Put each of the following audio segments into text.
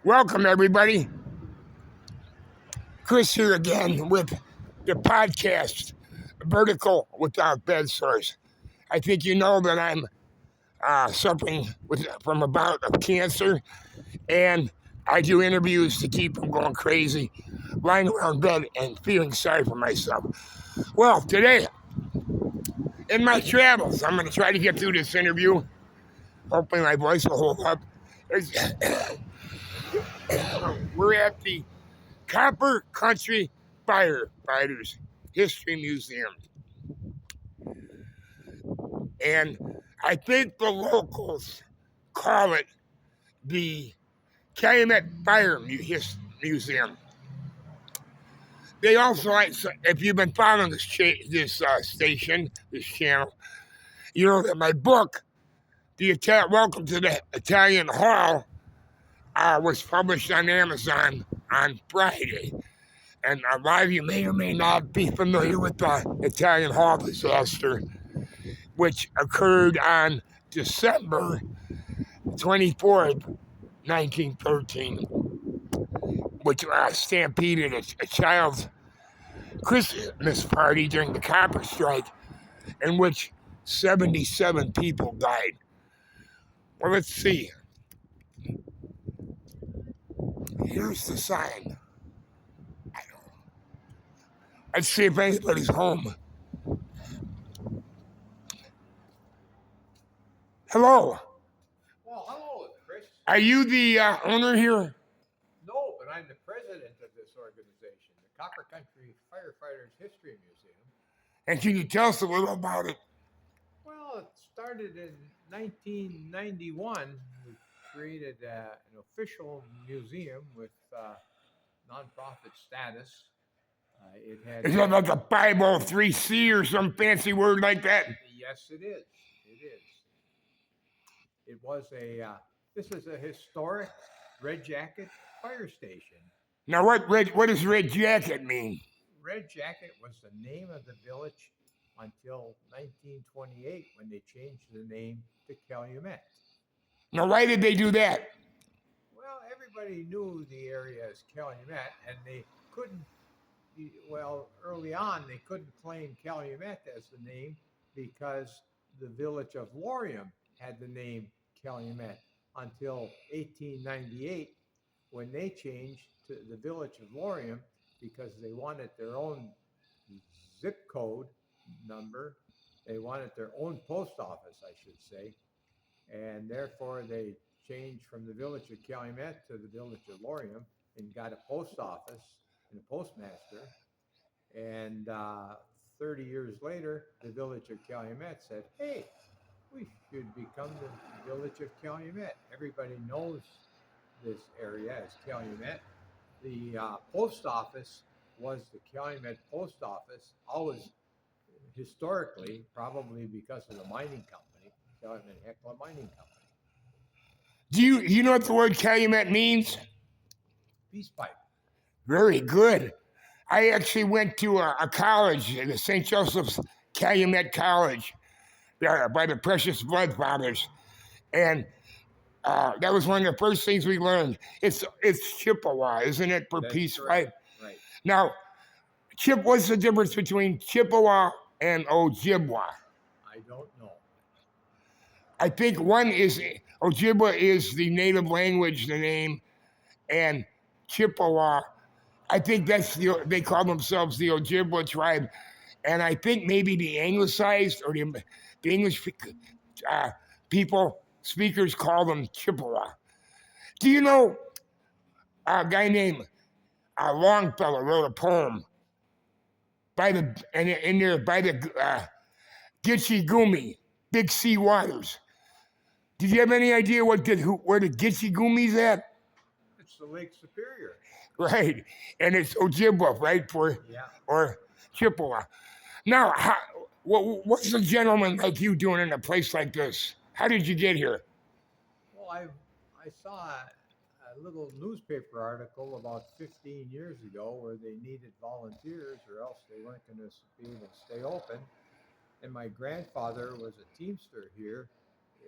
Welcome, everybody. Chris here again with the podcast, Vertical Without Bedsores. I think you know that I'm suffering from a bout of cancer, and I do interviews to keep from going crazy, lying around bed and feeling sorry for myself. Well, today, in my travels, I'm going to try to get through this interview. Hopefully my voice will hold up. We're at the Copper Country Firefighters History Museum. And I think the locals call it the Calumet Fire Museum. They also, if you've been following this station, this channel, you know that my book, Welcome to the Italian Hall, was published on Amazon on Friday. And a lot of you may or may not be familiar with the Italian Hall disaster, which occurred on December 24th, 1913, which stampeded a child's Christmas party during the copper strike, in which 77 people died. Well, let's see. Here's the sign. Let's see if anybody's home. Hello. Well, hello, Chris. Are you the owner here? No, but I'm the president of this organization, the Copper Country Firefighters History Museum. And can you tell us a little about it? Well, it started in 1991. We created an official museum with nonprofit status. Is that like a 503C or some fancy word like that? Yes, it is. It is. It was this is a historic Red Jacket fire station. Now, what does Red Jacket mean? Red Jacket was the name of the village until 1928 when they changed the name to Calumet. Now, why did they do that? Well, everybody knew the area as Calumet, and they couldn't, early on, they couldn't claim Calumet as the name because the village of Laurium had the name Calumet until 1898 when they changed to the village of Laurium because they wanted their own zip code number. They wanted their own post office, I should say. And therefore, they changed from the village of Calumet to the village of Laurium and got a post office and a postmaster. And 30 years later, the village of Calumet said, hey, we should become the village of Calumet. Everybody knows this area as Calumet. The post office was the Calumet post office, always historically, probably because of the mining company, Calumet Hecla Mining Company. Do you know what the word Calumet means? Peace pipe. Very good. I actually went to a college, the St. Joseph's Calumet College, by the Precious Blood Fathers, and that was one of the first things we learned. It's Chippewa, isn't it, for That's peace correct. pipe? Right. Now, what's the difference between Chippewa and Ojibwa? I don't know. I think one is Ojibwa is the native language, the name, and Chippewa, I think they call themselves the Ojibwa tribe, and I think maybe the anglicized or the English speakers call them Chippewa. Do you know a guy named Longfellow wrote a poem by the Gitche Gumee, Big Sea Waters. Did you have any idea where the Gitche Gumee's at? It's the Lake Superior. Right, and it's Ojibwa, right, or Chippewa. Now, what's a gentleman like you doing in a place like this? How did you get here? Well, I saw a little newspaper article about 15 years ago where they needed volunteers or else they weren't going to be able to stay open. And my grandfather was a Teamster here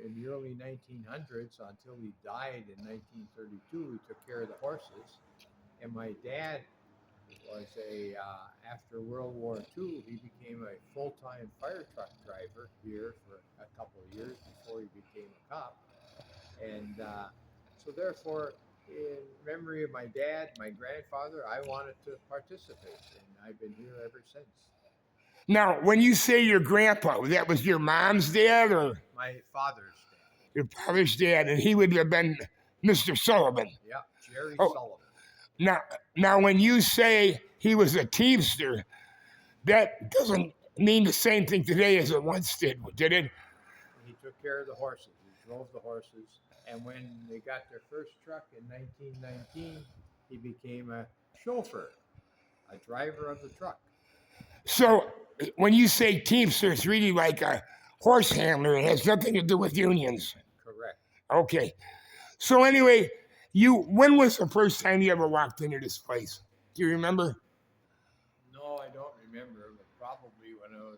in the early 1900s until he died in 1932. He took care of the horses, and my dad was after World War II, he became a full-time fire truck driver here for a couple of years before he became a cop. And so therefore, in memory of my dad, my grandfather, I wanted to participate, and I've been here ever since. Now, when you say your grandpa, that was your mom's dad or My father's dad. your father's dad, and he would have been Mr. Sullivan. Yeah, Jerry Oh, Sullivan. now, when you say he was a teamster, that doesn't mean the same thing today as it once did it? He took care of the horses. He drove the horses. And when they got their first truck in 1919, he became a chauffeur, a driver of the truck. So when you say teamster, it's really like a horse handler. It has nothing to do with unions. Correct. Okay. So anyway, when was the first time you ever walked into this place? Do you remember? No, I don't remember, but probably when I was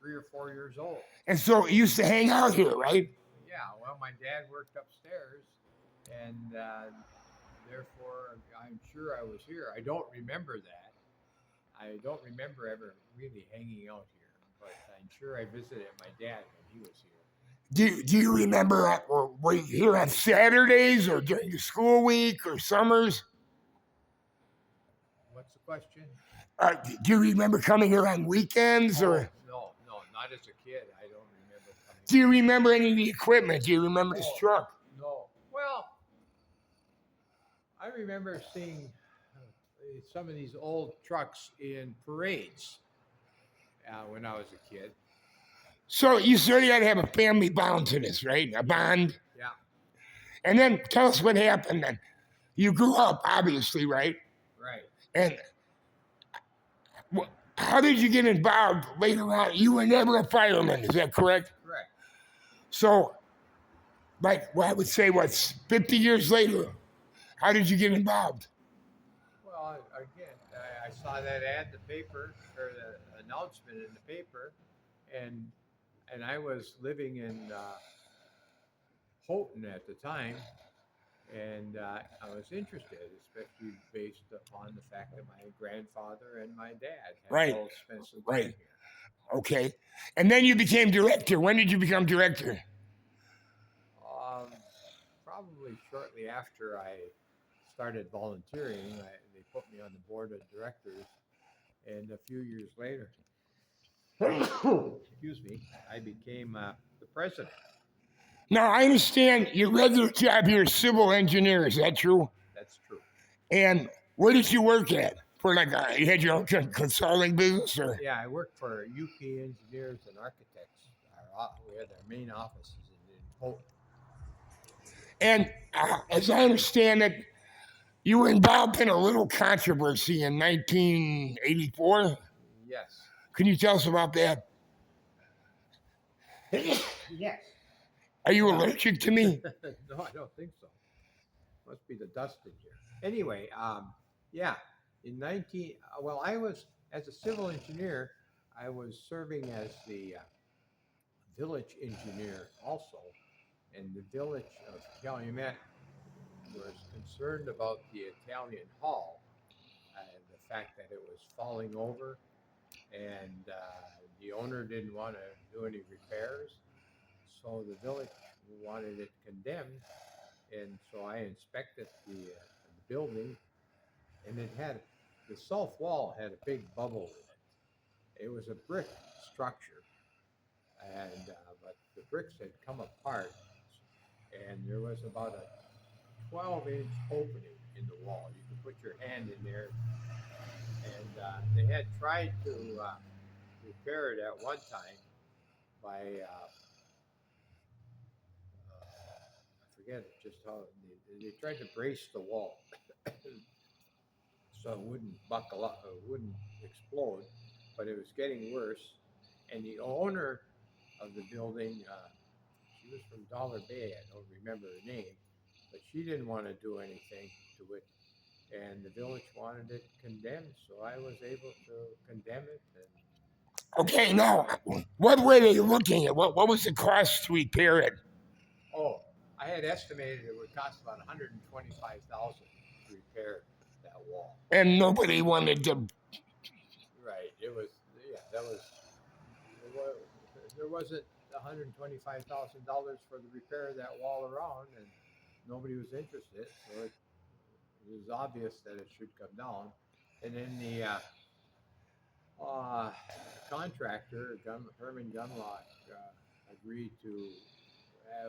3 or 4 years old. And so you used to hang out here, right? Yeah, well, my dad worked upstairs, and therefore I'm sure I was here. I don't remember that. I don't remember ever really hanging out here, but I'm sure I visited my dad when he was here. Do you remember, were you here on Saturdays or during the school week or summers? What's the question? Do you remember coming here on weekends or? No, not as a kid. I don't remember coming. Do you remember any of the equipment? Do you remember this truck? No. Well, I remember seeing some of these old trucks in parades when I was a kid. So you certainly got to have a family bond to this, right? A bond. Yeah. And then tell us what happened then. You grew up, obviously, right? Right. And how did you get involved later on? You were never a fireman, is that correct? Correct. So, I would say, 50 years later, how did you get involved? Well, again, I saw that ad in the paper, or the announcement in the paper, and I was living in Houghton at the time, and I was interested, especially based upon the fact that my grandfather and my dad had both spent some time here. Okay. And then you became director. When did you become director? Probably shortly after I started volunteering. They put me on the board of directors, and a few years later, excuse me, I became the president. Now, I understand your regular job here is civil engineer. Is that true? That's true. And where did you work at? You had your own consulting business? Or? Yeah, I worked for UP Engineers and Architects. We had our main offices in Houghton. And as I understand it, you were involved in a little controversy in 1984? Yes. Can you tell us about that? Yes. Are you allergic to me? No, I don't think so. Must be the dust in here. Anyway, yeah. I was, as a civil engineer, I was serving as the village engineer also. And the village of Calumet was concerned about the Italian Hall and the fact that it was falling over, and the owner didn't want to do any repairs. So the village wanted it condemned, and so I inspected the building, and the south wall had a big bubble in it. It was a brick structure, and but the bricks had come apart, and there was about a 12-inch opening in the wall. You could put your hand in there, and they had tried to repair it at one time by I forget just how they tried to brace the wall so it wouldn't buckle up, it wouldn't explode, but it was getting worse. And the owner of the building, she was from Dollar Bay, I don't remember her name, but she didn't want to do anything to it, and the village wanted it condemned, so I was able to condemn it, and Okay, now, what were they looking at? What was the cost to repair it? Oh, I had estimated it would cost about 125,000 to repair that wall. And nobody wanted to. Right. It was, yeah, that was, there wasn't $125,000 for the repair of that wall around, and nobody was interested. So it was obvious that it should come down. And then the contractor, Herman Gunlock, agreed to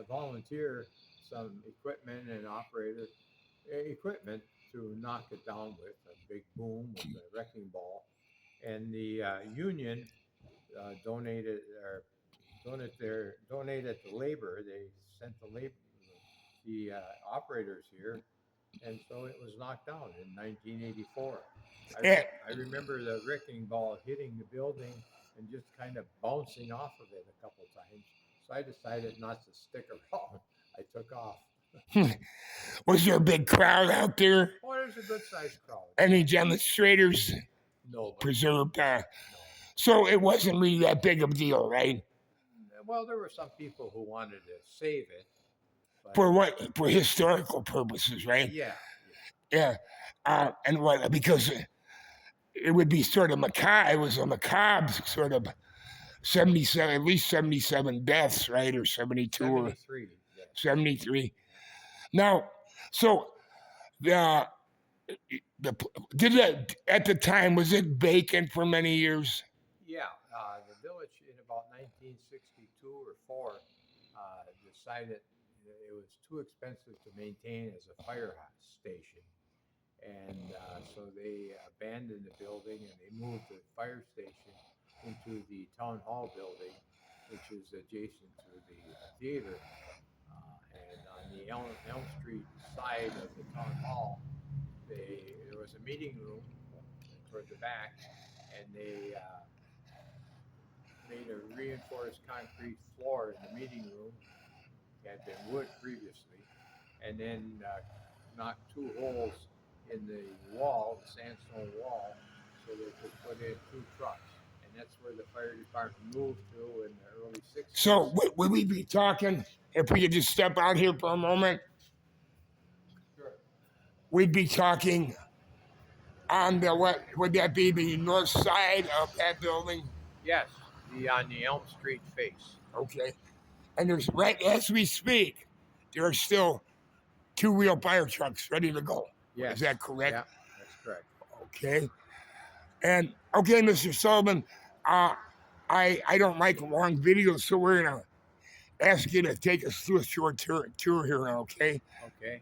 volunteer some equipment and operator equipment to knock it down with a big boom with a wrecking ball. And the union donated or donated the labor. They sent the operators here, and so it was knocked down in 1984. Eh, I remember the wrecking ball hitting the building and just kind of bouncing off of it a couple times. So I decided not to stick around. I took off. Was there a big crowd out there? Oh, there's a good sized crowd. Any demonstrators Nobody. preserved? No. So it wasn't really that big of a deal, right? Well, there were some people who wanted to save it. But For what? For historical purposes, right? yeah. Yeah. And what? Because it would be sort of macabre. It was a macabre sort of 77, at least 77 deaths, right? Or 72 or 73. Yes. 73. Now, so the did it at the time, was it vacant for many years? Yeah, the village in about 1962 or 4 decided it was too expensive to maintain as a fire station. And so they abandoned the building and they moved the fire station into the town hall building, which is adjacent to the theater. And on the Elm Street side of the town hall, there was a meeting room toward the back, and they made a reinforced concrete floor in the meeting room. It had been wood previously, and then knocked 2 holes in the wall, the sandstone wall, so they could put in 2 trucks. And that's where the fire department moved to in the early 60s. So would we be talking, if we could just step out here for a moment, Sure. we'd be talking on the, what would that be, the north side of that building? Yes, on the Elm Street face. Okay. And there's, right as we speak, there are still 2-wheel fire trucks ready to go. Yes. Is that correct? Yeah, that's correct. Okay. And okay, Mr. Sullivan, I don't like long videos, so we're gonna ask you to take us through a short tour here now, okay? Okay.